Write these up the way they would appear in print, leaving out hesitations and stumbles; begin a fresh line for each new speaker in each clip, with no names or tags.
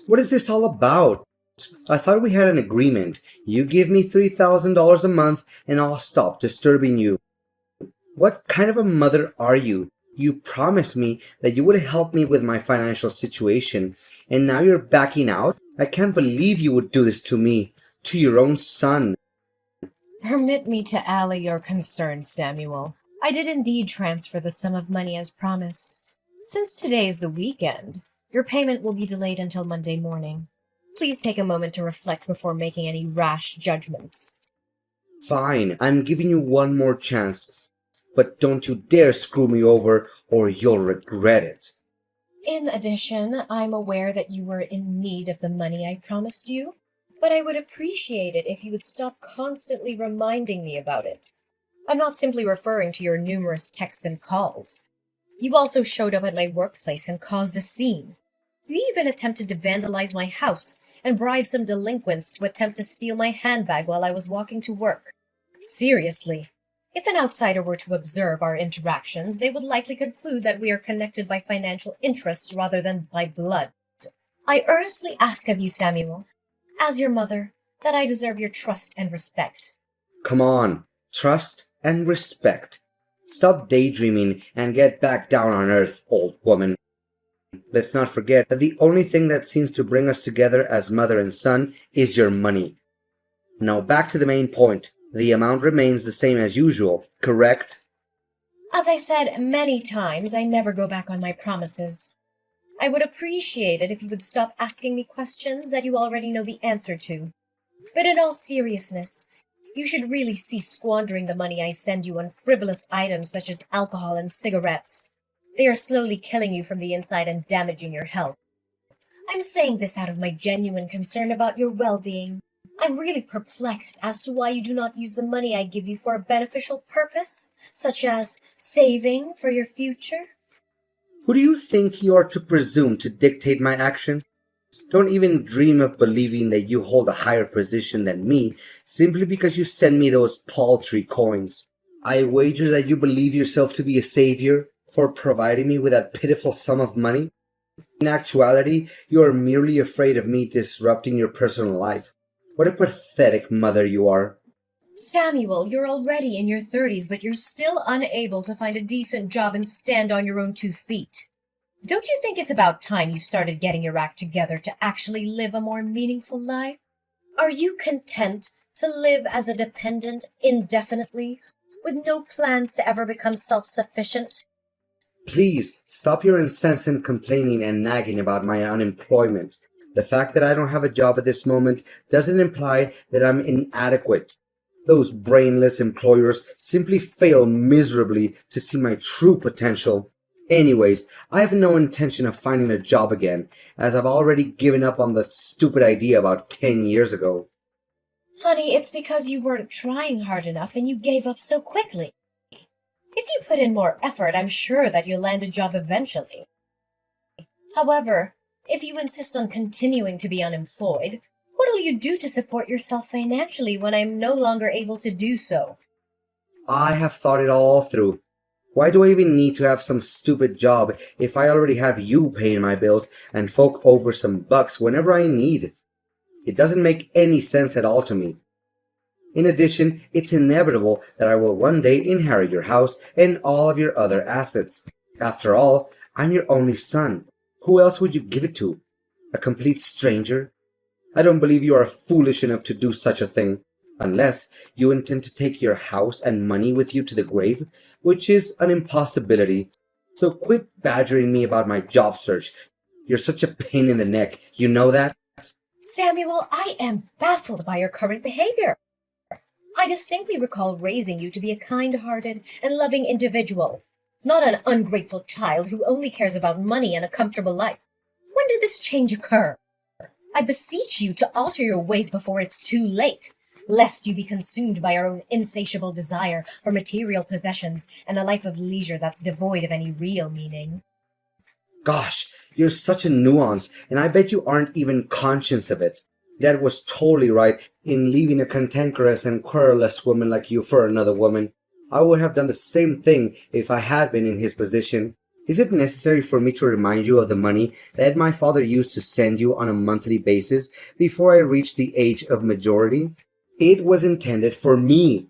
What is this all about? I thought we had an agreement. You give me $3,000 a month and I'll stop disturbing you. What kind of a mother are you? You promised me that you would help me with my financial situation, and now you're backing out? I can't believe you would do this to me, to your own son.
Permit me to allay your concerns, Samuel. I did indeed transfer the sum of money as promised. Since today is the weekend, your payment will be delayed until Monday morning. Please take a moment to reflect before making any rash judgments.
Fine, I'm giving you one more chance, but don't you dare screw me over or you'll regret it.
In addition, I'm aware that you were in need of the money I promised you, but I would appreciate it if you would stop constantly reminding me about it. I'm not simply referring to your numerous texts and calls. You also showed up at my workplace and caused a scene. You even attempted to vandalize my house and bribe some delinquents to attempt to steal my handbag while I was walking to work. Seriously, if an outsider were to observe our interactions, they would likely conclude that we are connected by financial interests rather than by blood. I earnestly ask of you, Samuel, as your mother, that I deserve your trust and respect.
Come on, trust and respect. Stop daydreaming and get back down on earth, old woman. Let's not forget that the only thing that seems to bring us together as mother and son is your money. Now back to the main point. The amount remains the same as usual, correct?
As I said many times, I never go back on my promises. I would appreciate it if you would stop asking me questions that you already know the answer to. But in all seriousness, you should really cease squandering the money I send you on frivolous items such as alcohol and cigarettes. They are slowly killing you from the inside and damaging your health. I'm saying this out of my genuine concern about your well-being. I'm really perplexed as to why you do not use the money I give you for a beneficial purpose, such as saving for your future.
Who do you think you are to presume to dictate my actions? Don't even dream of believing that you hold a higher position than me simply because you send me those paltry coins. I wager that you believe yourself to be a savior for providing me with that pitiful sum of money. In actuality, you are merely afraid of me disrupting your personal life. What a pathetic mother you are.
Samuel, you're already in your 30s, but you're still unable to find a decent job and stand on your own 2 feet. Don't you think it's about time you started getting your act together to actually live a more meaningful life? Are you content to live as a dependent indefinitely, with no plans to ever become self-sufficient?
Please stop your incessant complaining and nagging about my unemployment. The fact that I don't have a job at this moment doesn't imply that I'm inadequate. Those brainless employers simply fail miserably to see my true potential. Anyways, I have no intention of finding a job again, as I've already given up on the stupid idea about 10 years ago.
Honey, it's because you weren't trying hard enough and you gave up so quickly. If you put in more effort, I'm sure that you'll land a job eventually. However, if you insist on continuing to be unemployed, what'll you do to support yourself financially when I'm no longer able to do so?
I have thought it all through. Why do I even need to have some stupid job if I already have you paying my bills and fork over some bucks whenever I need? It doesn't make any sense at all to me. In addition, it's inevitable that I will one day inherit your house and all of your other assets. After all, I'm your only son. Who else would you give it to? A complete stranger? I don't believe you are foolish enough to do such a thing, unless you intend to take your house and money with you to the grave, which is an impossibility. So quit badgering me about my job search. You're such a pain in the neck, you know that?
Samuel, I am baffled by your current behavior. I distinctly recall raising you to be a kind-hearted and loving individual, not an ungrateful child who only cares about money and a comfortable life. When did this change occur? I beseech you to alter your ways before it's too late, lest you be consumed by your own insatiable desire for material possessions and a life of leisure that's devoid of any real meaning.
Gosh, you're such a nuance, and I bet you aren't even conscious of it. Dad was totally right in leaving a cantankerous and querulous woman like you for another woman. I would have done the same thing if I had been in his position. Is it necessary for me to remind you of the money that my father used to send you on a monthly basis before I reached the age of majority? It was intended for me.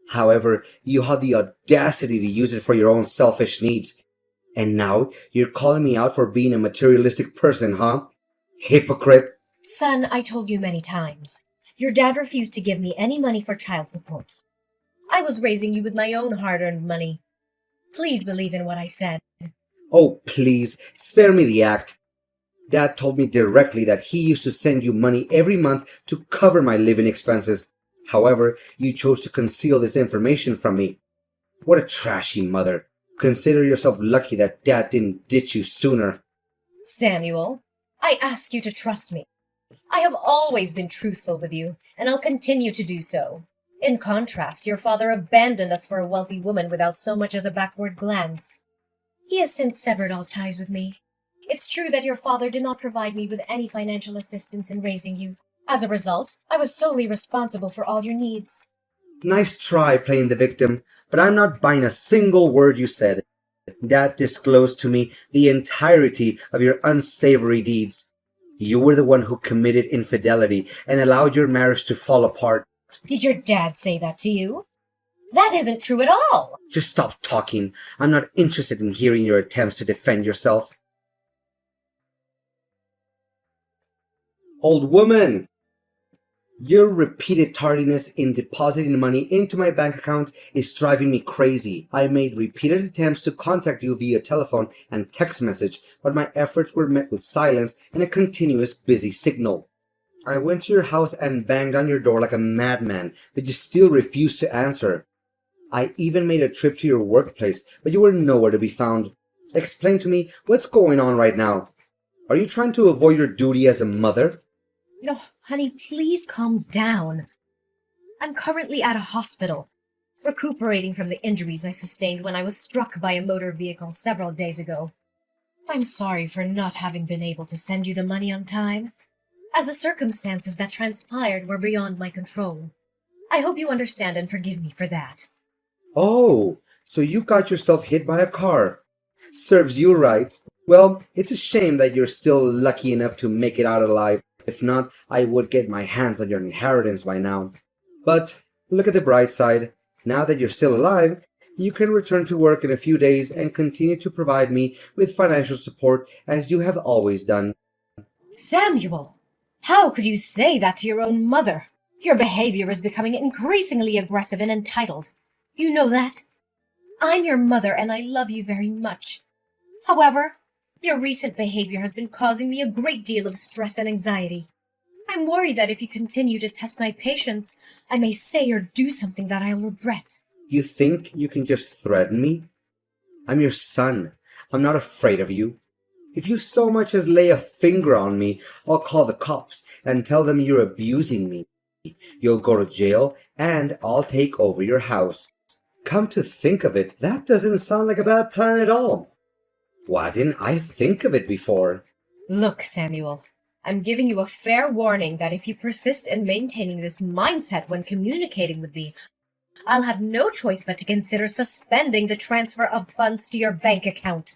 However, you had the audacity to use it for your own selfish needs. And now you're calling me out for being a materialistic person, huh? Hypocrite.
Son, I told you many times. Your dad refused to give me any money for child support. I was raising you with my own hard-earned money. Please believe in what I said.
Oh, please, spare me the act. Dad told me directly that he used to send you money every month to cover my living expenses. However, you chose to conceal this information from me. What a trashy mother. Consider yourself lucky that Dad didn't ditch you sooner.
Samuel, I ask you to trust me. I have always been truthful with you, and I'll continue to do so. In contrast, your father abandoned us for a wealthy woman without so much as a backward glance. He has since severed all ties with me. It's true that your father did not provide me with any financial assistance in raising you. As a result, I was solely responsible for all your needs.
Nice try playing the victim, but I'm not buying a single word you said. Dad disclosed to me the entirety of your unsavory deeds. You were the one who committed infidelity and allowed your marriage to fall apart.
Did your dad say that to you? That isn't true at all.
Just stop talking. I'm not interested in hearing your attempts to defend yourself. Old woman! Your repeated tardiness in depositing money into my bank account is driving me crazy. I made repeated attempts to contact you via telephone and text message, but my efforts were met with silence and a continuous busy signal. I went to your house and banged on your door like a madman, but you still refused to answer. I even made a trip to your workplace, but you were nowhere to be found. Explain to me what's going on right now. Are you trying to avoid your duty as a mother?
Oh, honey, please calm down. I'm currently at a hospital, recuperating from the injuries I sustained when I was struck by a motor vehicle several days ago. I'm sorry for not having been able to send you the money on time, as the circumstances that transpired were beyond my control. I hope you understand and forgive me for that.
Oh, so you got yourself hit by a car. Serves you right. Well, it's a shame that you're still lucky enough to make it out alive. If not, I would get my hands on your inheritance by now. But look at the bright side. Now that you're still alive, you can return to work in a few days and continue to provide me with financial support as you have always done.
Samuel, how could you say that to your own mother? Your behavior is becoming increasingly aggressive and entitled. You know that? I'm your mother and I love you very much. However, your recent behavior has been causing me a great deal of stress and anxiety. I'm worried that if you continue to test my patience, I may say or do something that I'll regret.
You think you can just threaten me? I'm your son. I'm not afraid of you. If you so much as lay a finger on me, I'll call the cops and tell them you're abusing me. You'll go to jail and I'll take over your house. Come to think of it, that doesn't sound like a bad plan at all. Why didn't I think of it before?
Look, Samuel, I'm giving you a fair warning that if you persist in maintaining this mindset when communicating with me, I'll have no choice but to consider suspending the transfer of funds to your bank account.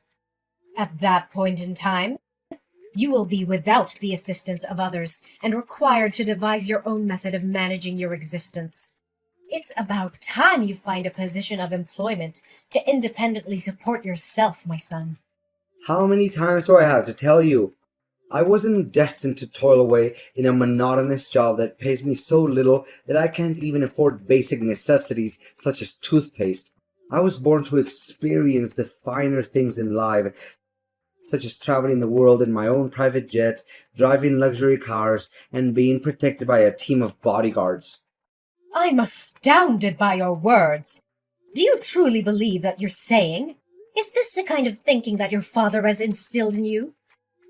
At that point in time, you will be without the assistance of others and required to devise your own method of managing your existence. It's about time you find a position of employment to independently support yourself, my son.
How many times do I have to tell you? I wasn't destined to toil away in a monotonous job that pays me so little that I can't even afford basic necessities such as toothpaste. I was born to experience the finer things in life, such as traveling the world in my own private jet, driving luxury cars, and being protected by a team of bodyguards.
I'm astounded by your words. Do you truly believe that you're saying? Is this the kind of thinking that your father has instilled in you?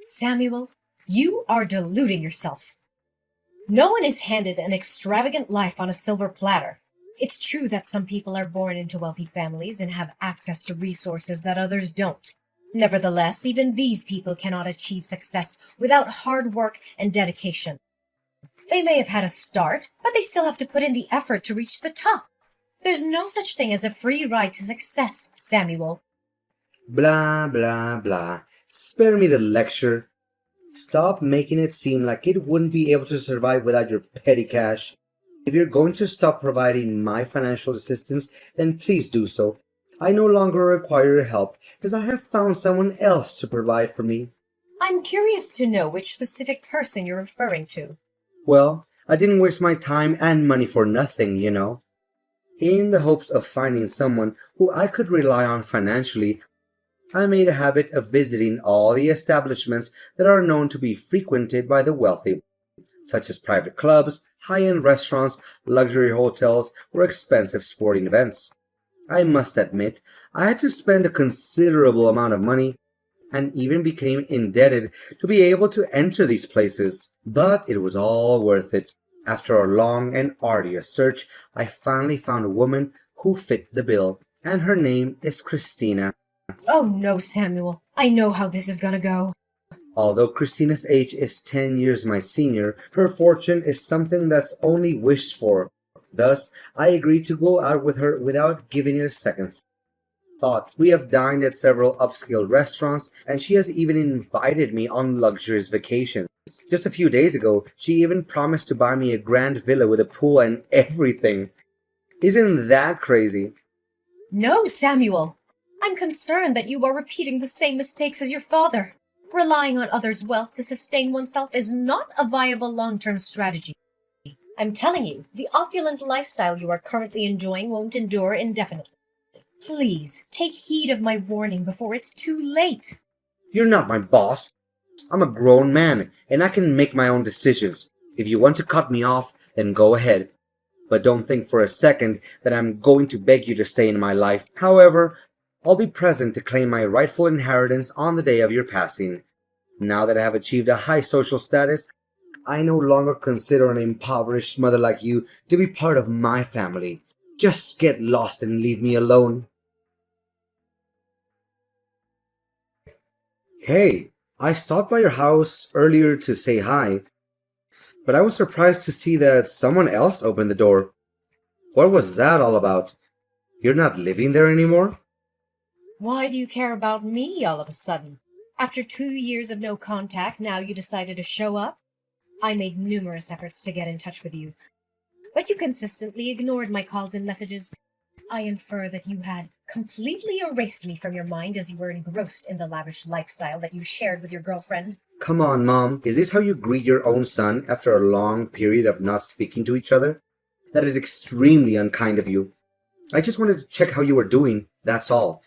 Samuel, you are deluding yourself. No one is handed an extravagant life on a silver platter. It's true that some people are born into wealthy families and have access to resources that others don't. Nevertheless, even these people cannot achieve success without hard work and dedication. They may have had a start, but they still have to put in the effort to reach the top. There's no such thing as a free ride to success, Samuel.
Blah, blah, blah. Spare me the lecture. Stop making it seem like it wouldn't be able to survive without your petty cash. If you're going to stop providing my financial assistance, then please do so. I no longer require your help, because I have found someone else to provide for me.
I'm curious to know which specific person you're referring to.
Well, I didn't waste my time and money for nothing, you know. In the hopes of finding someone who I could rely on financially, I made a habit of visiting all the establishments that are known to be frequented by the wealthy, such as private clubs, high-end restaurants, luxury hotels, or expensive sporting events. I must admit, I had to spend a considerable amount of money and even became indebted to be able to enter these places. But it was all worth it. After a long and arduous search, I finally found a woman who fit the bill, and her name is Christina.
Oh no, Samuel. I know how this is gonna go.
Although Christina's age is 10 years my senior, her fortune is something that's only wished for. Thus, I agreed to go out with her without giving it a second thought. We have dined at several upscale restaurants, and she has even invited me on luxurious vacations. Just a few days ago, she even promised to buy me a grand villa with a pool and everything. Isn't that crazy?
No, Samuel. I'm concerned that you are repeating the same mistakes as your father. Relying on others' wealth to sustain oneself is not a viable long-term strategy. I'm telling you, the opulent lifestyle you are currently enjoying won't endure indefinitely. Please, take heed of my warning before it's too late.
You're not my boss. I'm a grown man, and I can make my own decisions. If you want to cut me off, then go ahead. But don't think for a second that I'm going to beg you to stay in my life. However, I'll be present to claim my rightful inheritance on the day of your passing. Now that I have achieved a high social status, I no longer consider an impoverished mother like you to be part of my family. Just get lost and leave me alone. Hey, I stopped by your house earlier to say hi, but I was surprised to see that someone else opened the door. What was that all about? You're not living there anymore?
Why do you care about me all of a sudden? After 2 years of no contact, now you decided to show up? I made numerous efforts to get in touch with you, but you consistently ignored my calls and messages. I infer that you had completely erased me from your mind as you were engrossed in the lavish lifestyle that you shared with your girlfriend.
Come on, Mom. Is this how you greet your own son after a long period of not speaking to each other? That is extremely unkind of you. I just wanted to check how you were doing, that's all.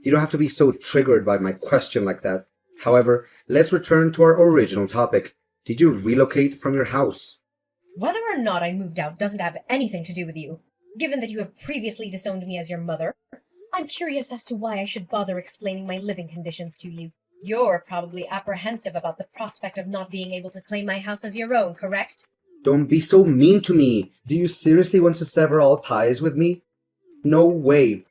You don't have to be so triggered by my question like that. However, let's return to our original topic. Did you relocate from your house?
Whether or not I moved out doesn't have anything to do with you. Given that you have previously disowned me as your mother, I'm curious as to why I should bother explaining my living conditions to you. You're probably apprehensive about the prospect of not being able to claim my house as your own, correct?
Don't be so mean to me. Do you seriously want to sever all ties with me? No way.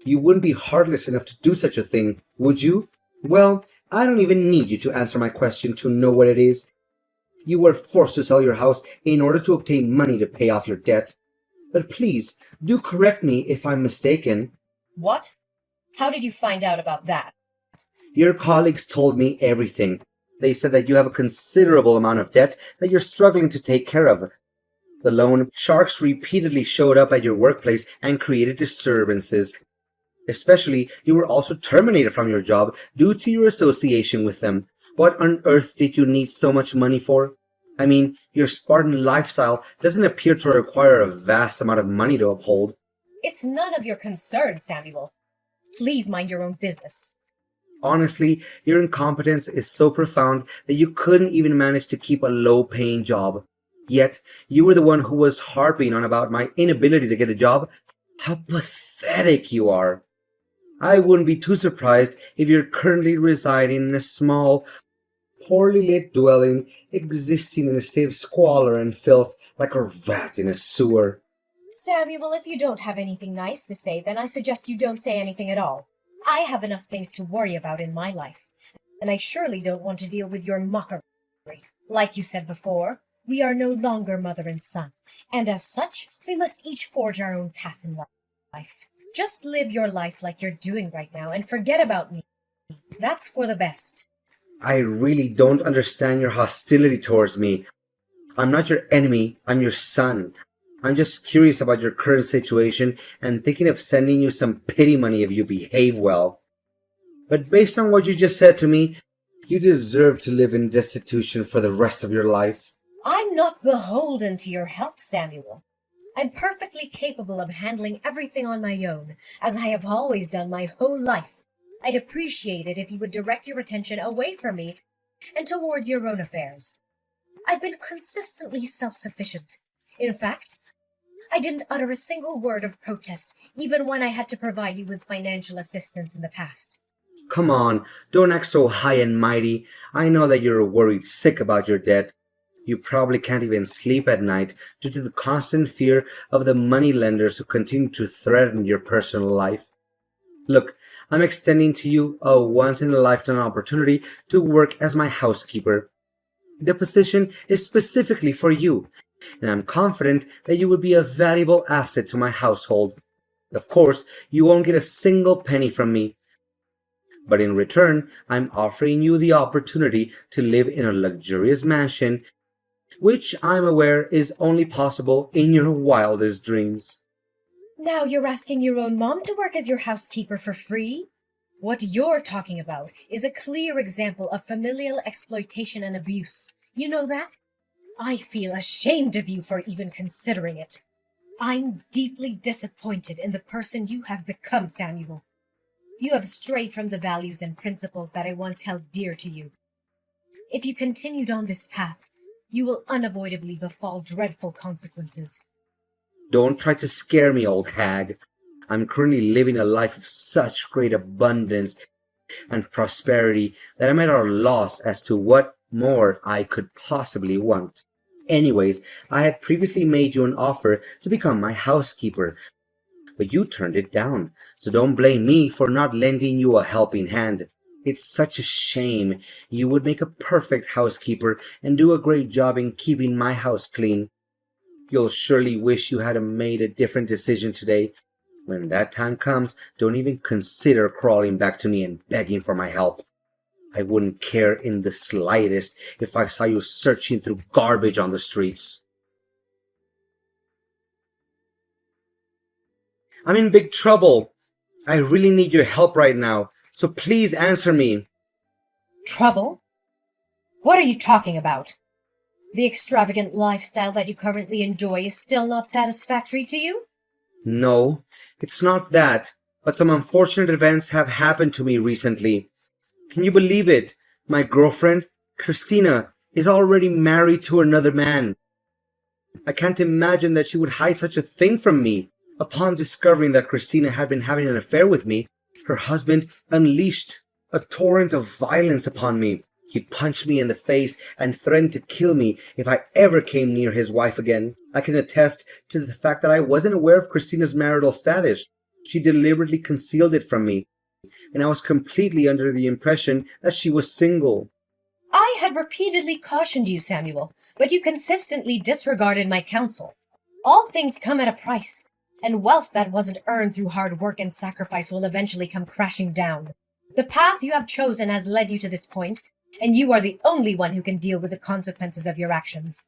You wouldn't be heartless enough to do such a thing, would you? Well, I don't even need you to answer my question to know what it is. You were forced to sell your house in order to obtain money to pay off your debt. But please, do correct me if I'm mistaken.
What? How did you find out about that?
Your colleagues told me everything. They said that you have a considerable amount of debt that you're struggling to take care of. The loan sharks repeatedly showed up at your workplace and created disturbances. Especially, you were also terminated from your job due to your association with them. What on earth did you need so much money for? I mean, your Spartan lifestyle doesn't appear to require a vast amount of money to uphold.
It's none of your concern, Samuel. Please mind your own business.
Honestly, your incompetence is so profound that you couldn't even manage to keep a low-paying job. Yet, you were the one who was harping on about my inability to get a job. How pathetic you are. I wouldn't be too surprised if you're currently residing in a small, poorly lit dwelling, existing in a state of squalor and filth like a rat in a sewer.
Samuel, if you don't have anything nice to say, then I suggest you don't say anything at all. I have enough things to worry about in my life, and I surely don't want to deal with your mockery. Like you said before, we are no longer mother and son, and as such, we must each forge our own path in life. Just live your life like you're doing right now and forget about me. That's for the best.
I really don't understand your hostility towards me. I'm not your enemy, I'm your son. I'm just curious about your current situation and thinking of sending you some pity money if you behave well. But based on what you just said to me, you deserve to live in destitution for the rest of your life.
I'm not beholden to your help, Samuel. I'm perfectly capable of handling everything on my own, as I have always done my whole life. I'd appreciate it if you would direct your attention away from me and towards your own affairs. I've been consistently self-sufficient. In fact, I didn't utter a single word of protest, even when I had to provide you with financial assistance in the past.
Come on, don't act so high and mighty. I know that you're worried sick about your debt. You probably can't even sleep at night due to the constant fear of the money lenders who continue to threaten your personal life. Look, I'm extending to you a once-in-a-lifetime opportunity to work as my housekeeper. The position is specifically for you, and I'm confident that you would be a valuable asset to my household. Of course, you won't get a single penny from me, but in return, I'm offering you the opportunity to live in a luxurious mansion, which I'm aware is only possible in your wildest dreams.
Now you're asking your own mom to work as your housekeeper for free? What you're talking about is a clear example of familial exploitation and abuse. You know that? I feel ashamed of you for even considering it. I'm deeply disappointed in the person you have become, Samuel. You have strayed from the values and principles that I once held dear to you. If you continued on this path, you will unavoidably befall dreadful consequences.
Don't try to scare me, old hag. I'm currently living a life of such great abundance and prosperity that I'm at a loss as to what more I could possibly want. Anyways, I had previously made you an offer to become my housekeeper, but you turned it down, so don't blame me for not lending you a helping hand. It's such a shame. You would make a perfect housekeeper and do a great job in keeping my house clean. You'll surely wish you had made a different decision today. When that time comes, don't even consider crawling back to me and begging for my help. I wouldn't care in the slightest if I saw you searching through garbage on the streets. I'm in big trouble. I really need your help right now, so please answer me.
Trouble? What are you talking about? The extravagant lifestyle that you currently enjoy is still not satisfactory to you?
No, it's not that, but some unfortunate events have happened to me recently. Can you believe it? My girlfriend, Christina, is already married to another man. I can't imagine that she would hide such a thing from me. Upon discovering that Christina had been having an affair with me, her husband unleashed a torrent of violence upon me. He punched me in the face and threatened to kill me if I ever came near his wife again. I can attest to the fact that I wasn't aware of Christina's marital status. She deliberately concealed it from me, and I was completely under the impression that she was single.
I had repeatedly cautioned you, Samuel, but you consistently disregarded my counsel. All things come at a price, and wealth that wasn't earned through hard work and sacrifice will eventually come crashing down. The path you have chosen has led you to this point, and you are the only one who can deal with the consequences of your actions.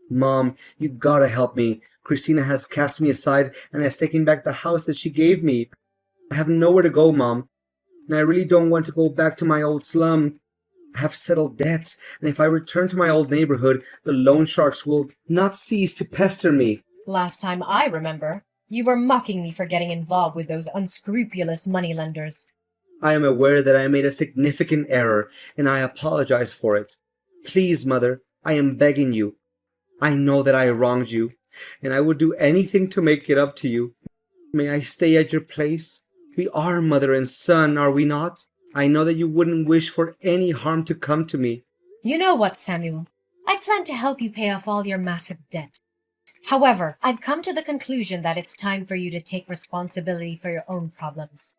Mom, you gotta help me. Christina has cast me aside and has taken back the house that she gave me. I have nowhere to go, Mom, and I really don't want to go back to my old slum. I have settled debts, and if I return to my old neighborhood, the loan sharks will not cease to pester me.
Last time I remember, you were mocking me for getting involved with those unscrupulous moneylenders.
I am aware that I made a significant error, and I apologize for it. Please, Mother, I am begging you. I know that I wronged you, and I would do anything to make it up to you. May I stay at your place? We are mother and son, are we not? I know that you wouldn't wish for any harm to come to me.
You know what, Samuel? I plan to help you pay off all your massive debt. However, I've come to the conclusion that it's time for you to take responsibility for your own problems.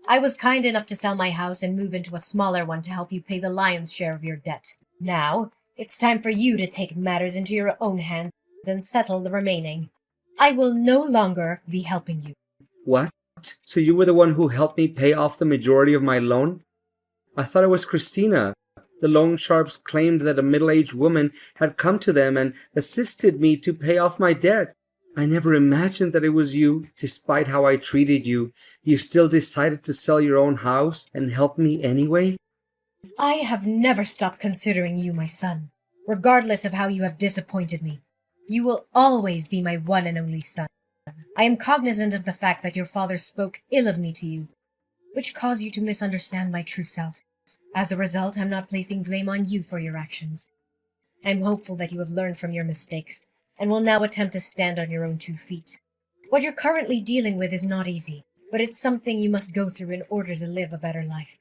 I was kind enough to sell my house and move into a smaller one to help you pay the lion's share of your debt. Now, it's time for you to take matters into your own hands and settle the remaining. I will no longer be helping you.
What? So you were the one who helped me pay off the majority of my loan? I thought it was Christina. The loan sharps claimed that a middle-aged woman had come to them and assisted me to pay off my debt. I never imagined that it was you. Despite how I treated you, you still decided to sell your own house and help me anyway?
I have never stopped considering you my son, regardless of how you have disappointed me. You will always be my one and only son. I am cognizant of the fact that your father spoke ill of me to you, which caused you to misunderstand my true self. As a result, I'm not placing blame on you for your actions. I'm hopeful that you have learned from your mistakes and will now attempt to stand on your own 2 feet. What you're currently dealing with is not easy, but it's something you must go through in order to live a better life.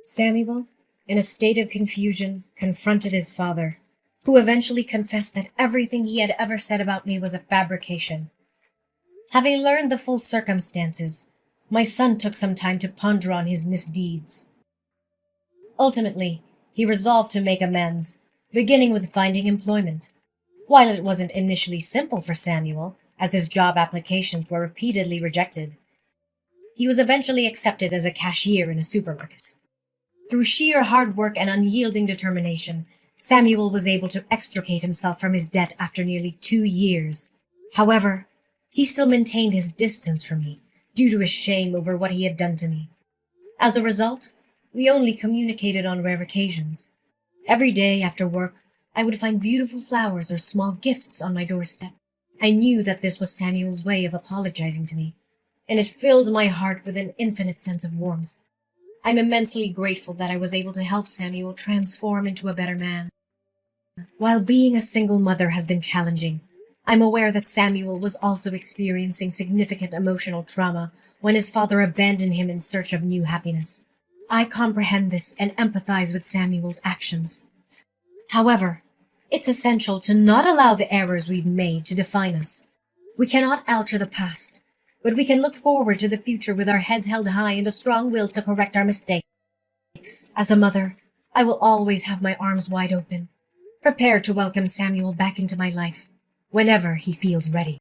Samuel, in a state of confusion, confronted his father, who eventually confessed that everything he had ever said about me was a fabrication. Having learned the full circumstances, my son took some time to ponder on his misdeeds. Ultimately, he resolved to make amends, beginning with finding employment. While it wasn't initially simple for Samuel, as his job applications were repeatedly rejected, he was eventually accepted as a cashier in a supermarket. Through sheer hard work and unyielding determination, Samuel was able to extricate himself from his debt after nearly 2 years. However, he still maintained his distance from me due to his shame over what he had done to me. As a result, we only communicated on rare occasions. Every day after work, I would find beautiful flowers or small gifts on my doorstep. I knew that this was Samuel's way of apologizing to me, and it filled my heart with an infinite sense of warmth. I'm immensely grateful that I was able to help Samuel transform into a better man. While being a single mother has been challenging, I'm aware that Samuel was also experiencing significant emotional trauma when his father abandoned him in search of new happiness. I comprehend this and empathize with Samuel's actions. However, it's essential to not allow the errors we've made to define us. We cannot alter the past, but we can look forward to the future with our heads held high and a strong will to correct our mistakes. As a mother, I will always have my arms wide open, prepared to welcome Samuel back into my life whenever he feels ready.